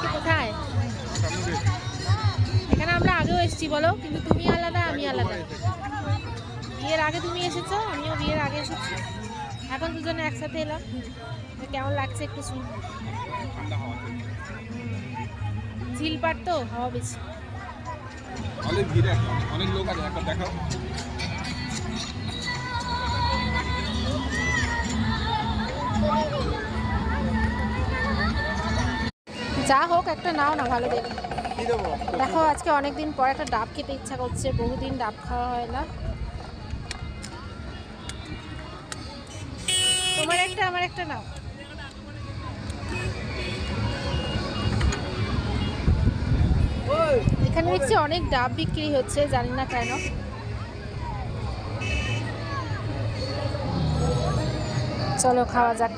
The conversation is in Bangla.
আজকে কোথায়? এখানে আমরা আগেও এসেছি বলো, কিন্তু তুমি আলাদা আমি আলাদা। বিয়ের আগে তুমি এসেছো, আমিও বিয়ের আগে এসেছি, এখন দুজনে একসাথে এলাম। কেমন লাগছে একটু শুন। ঝিলপাট তো হাওয়া বেশি। অনেক ভিড়, অনেক লোক আছে, একবার দেখাও। যা হোক একটা নাও না, ভালো দেখে। দেখো আজকে অনেকদিন পর একটা ডাব খেতে ইচ্ছা করছে, বহুদিন ডাব খাওয়া হয় না। তোমার একটা আমার একটা নাও। এখানে দেখছি অনেক ডাব বিক্রি হচ্ছে, জানি না কেন। চলো খাওয়া যাক।